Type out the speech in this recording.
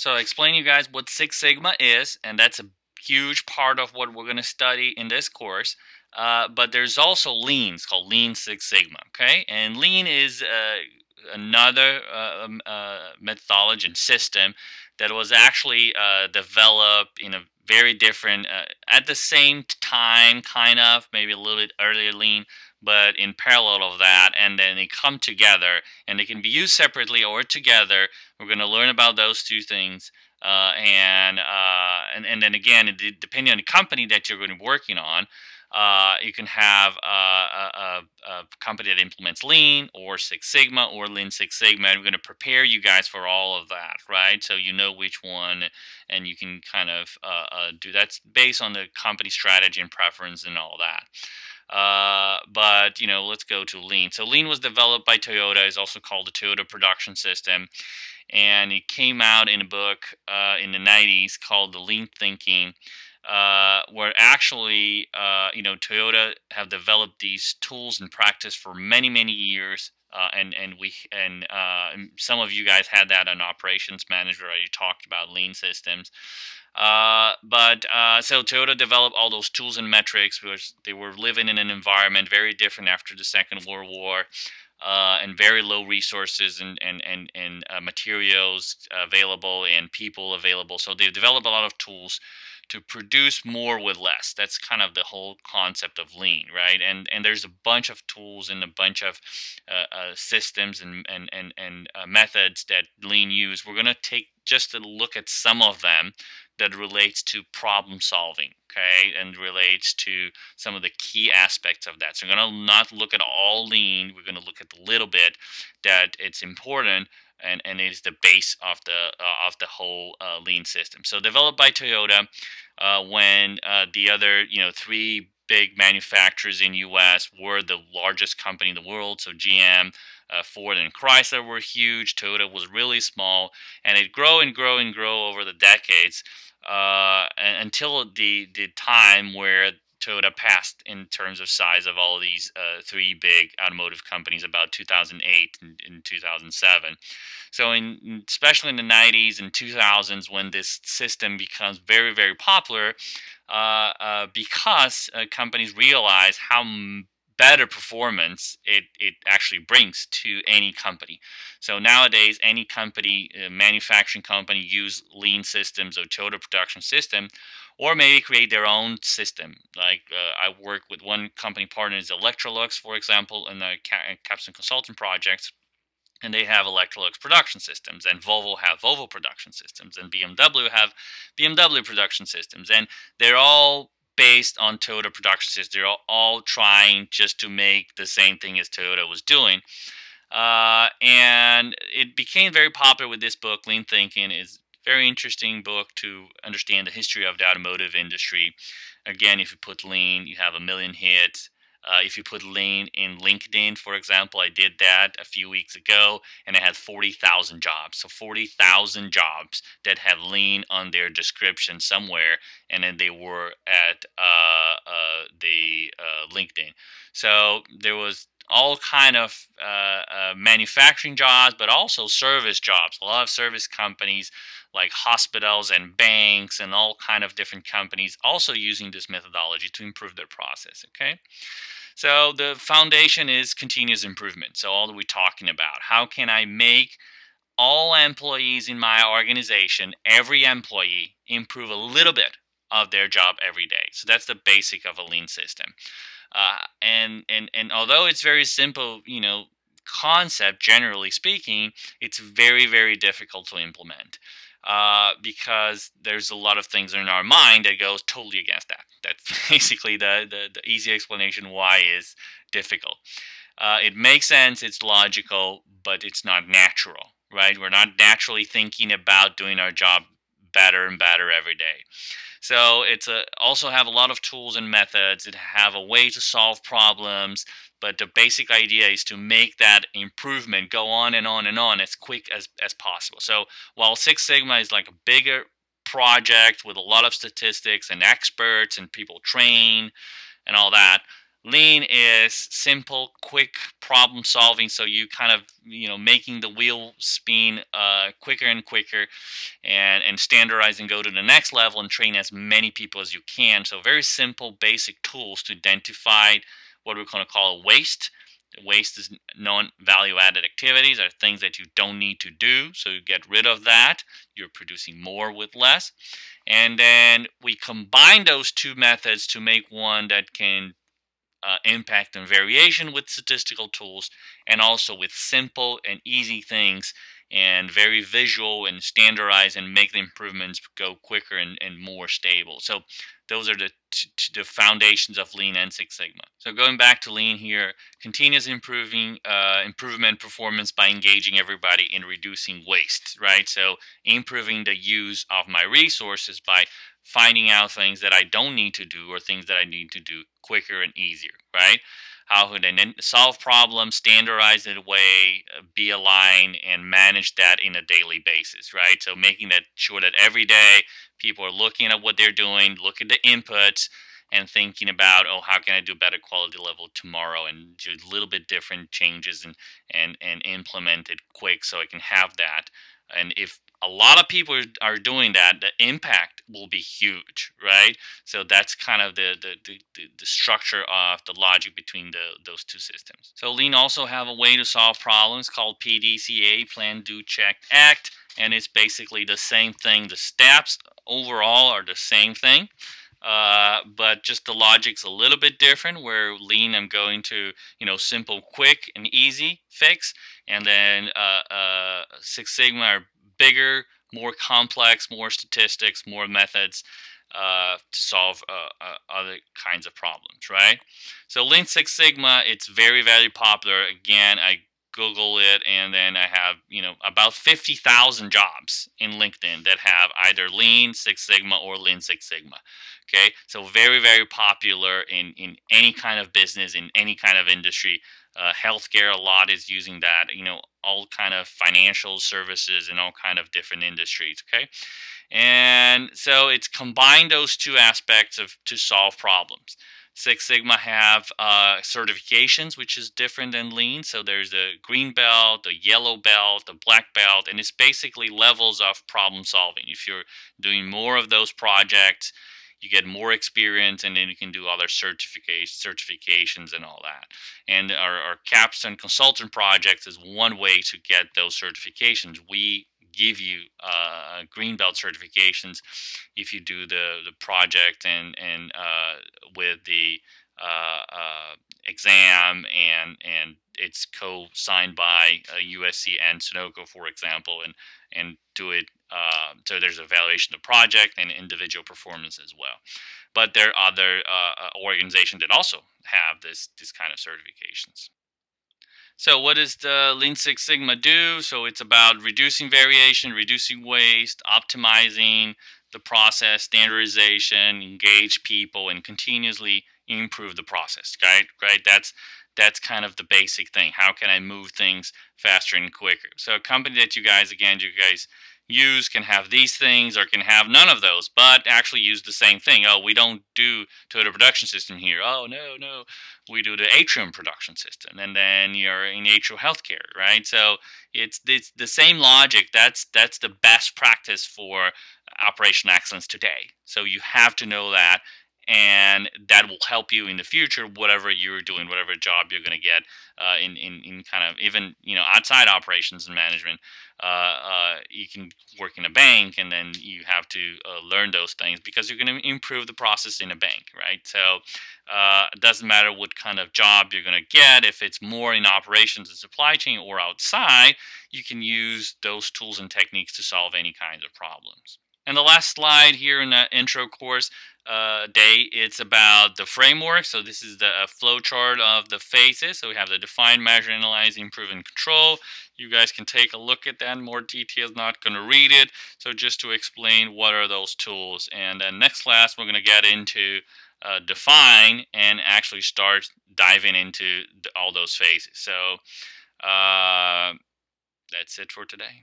So I explain you guys what Six Sigma is, and that's a huge part of what we're going to study in this course. But there's also Lean. It's called Lean Six Sigma. Okay, and Lean is another methodology and system that was actually developed in a very different, at the same time, kind of maybe a little bit earlier Lean, but in parallel of that, and then they come together and they can be used separately or together. We're going to learn about those two things, and then again, depending on the company that you're going to be working on, you can have a company that implements Lean or Six Sigma or Lean Six Sigma. And we're going to prepare you guys for all of that, right? So you know which one, and you can kind of do that's based on the company strategy and preference and all that. But let's go to Lean. So Lean was developed by Toyota. Is also called the Toyota Production System, and it came out in a book in the '90s called The Lean Thinking, where actually, Toyota have developed these tools and practice for many many years. And some of you guys had that on operations manager. You talked about lean systems, but so Toyota developed all those tools and metrics because they were living in an environment very different after the Second World War, and very low resources and materials available and people available. So they developed a lot of tools to produce more with less. That's kind of the whole concept of lean, right? And there's a bunch of tools and a bunch of systems and methods that lean use. We're gonna take just a look at some of them that relates to problem solving, okay, and relates to some of the key aspects of that. So we're going to not look at all lean. We're going to look at the little bit that it's important, and it is the base of the whole lean system. So developed by Toyota, when the other three big manufacturers in U.S. were the largest company in the world. So GM, Ford, and Chrysler were huge. Toyota was really small, and it grow and grow and grow over the decades, until the time where Toyota passed in terms of size of all of these three big automotive companies about 2008 and 2007. So especially in the 90s and 2000s, when this system becomes very very popular, because companies realize how better performance it actually brings to any company. So nowadays, any company, manufacturing company, use lean systems or Toyota production system, or maybe create their own system. Like I work with one company partner is Electrolux, for example, in the Capstone Consulting projects, and they have Electrolux production systems, and Volvo have Volvo production systems, and BMW have BMW production systems, and they're all based on Toyota production systems. They're all trying just to make the same thing as Toyota was doing, and it became very popular with this book. Lean Thinking is a very interesting book to understand the history of the automotive industry. Again, if you put lean, you have a million hits. If you put lean in LinkedIn, for example, I did that a few weeks ago, and I had 40,000 jobs. So 40,000 jobs that have lean on their description somewhere, and then they were at the LinkedIn. So there was all kind of manufacturing jobs, but also service jobs. A lot of service companies like hospitals and banks and all kind of different companies also using this methodology to improve their process. Okay, so the foundation is continuous improvement. So all that we're talking about, how can I make all employees in my organization, every employee, improve a little bit of their job every day? So that's the basic of a lean system. And although it's very simple, concept generally speaking, it's very very difficult to implement, because there's a lot of things in our mind that goes totally against that. That's basically the easy explanation why is difficult. It makes sense, it's logical, but it's not natural, right? We're not naturally thinking about doing our job better and better every day. So it's also have a lot of tools and methods that have a way to solve problems, but the basic idea is to make that improvement go on and on and on as quick as possible. So while Six Sigma is like a bigger project with a lot of statistics and experts and people train and all that, Lean is simple, quick problem solving. So you kind of, making the wheel spin quicker and quicker, and standardize and go to the next level and train as many people as you can. So very simple, basic tools to identify what we're going to call a waste. Waste is non-value added activities, are things that you don't need to do. So you get rid of that. You're producing more with less. And then we combine those two methods to make one that can impact and variation with statistical tools, and also with simple and easy things, and very visual and standardized, and make the improvements go quicker and more stable. So those are the foundations of Lean and Six Sigma. So going back to Lean here, continuous improvement performance by engaging everybody in reducing waste, right? So improving the use of my resources by finding out things that I don't need to do, or things that I need to do quicker and easier, right? How could I solve problems, standardize it away, be aligned, and manage that in a daily basis, right? So making that sure that every day people are looking at what they're doing, look at the inputs, and thinking about, oh, how can I do better quality level tomorrow, and do a little bit different changes, and implement it quick so I can have that. And if a lot of people are doing that, the impact will be huge, right? So that's kind of the structure of the logic between those two systems. So Lean also have a way to solve problems called PDCA, Plan, Do, Check, Act, and it's basically the same thing. The steps overall are the same thing, but just the logic's a little bit different. Where Lean, I'm going to, simple, quick, and easy fix, and then Six Sigma are bigger, more complex, more statistics, more methods to solve other kinds of problems, right? So Lean Six Sigma, it's very, very popular. Again, I Google it, and then I have, about 50,000 jobs in LinkedIn that have either Lean Six Sigma or Lean Six Sigma. Okay, so very, very popular in any kind of business, in any kind of industry. Healthcare, a lot is using that. All kind of financial services and all kind of different industries. Okay, and so it's combined those two aspects of to solve problems. Six Sigma have certifications, which is different than Lean. So there's a green belt, a yellow belt, a black belt, and it's basically levels of problem solving. If you're doing more of those projects, you get more experience, and then you can do other certifications and all that. And our capstone consultant projects is one way to get those certifications. We give you green belt certifications if you do the project, and with the exam, and it's co-signed by USC and Sunoco, for example, and do it. So there's evaluation of project and individual performance as well. But there are other organizations that also have this kind of certifications. So what does the Lean Six Sigma do? So it's about reducing variation, reducing waste, optimizing the process, standardization, engage people, and continuously improve the process. Right, right. That's kind of the basic thing. How can I move things faster and quicker? So a company that you guys use can have these things, or can have none of those, but actually use the same thing. Oh, we don't do Toyota Production System here. Oh, no, no, we do the Atrium production system, and then you're in Atrium Healthcare, right? So it's the same logic. That's the best practice for operational excellence today. So you have to know that, and that will help you in the future, whatever you're doing, whatever job you're going to get in kind of, even outside operations and management. You can work in a bank, and then you have to learn those things, because you're going to improve the process in a bank, right? So it doesn't matter what kind of job you're going to get. If it's more in operations and supply chain or outside, you can use those tools and techniques to solve any kinds of problems. And the last slide here in the intro course day, it's about the framework. So this is the flow chart of the phases. So we have the define, measure, analyze, improve, and control. You guys can take a look at that in more details. Not going to read it. So just to explain what are those tools. And then next class, we're going to get into define, and actually start diving into all those phases. So that's it for today.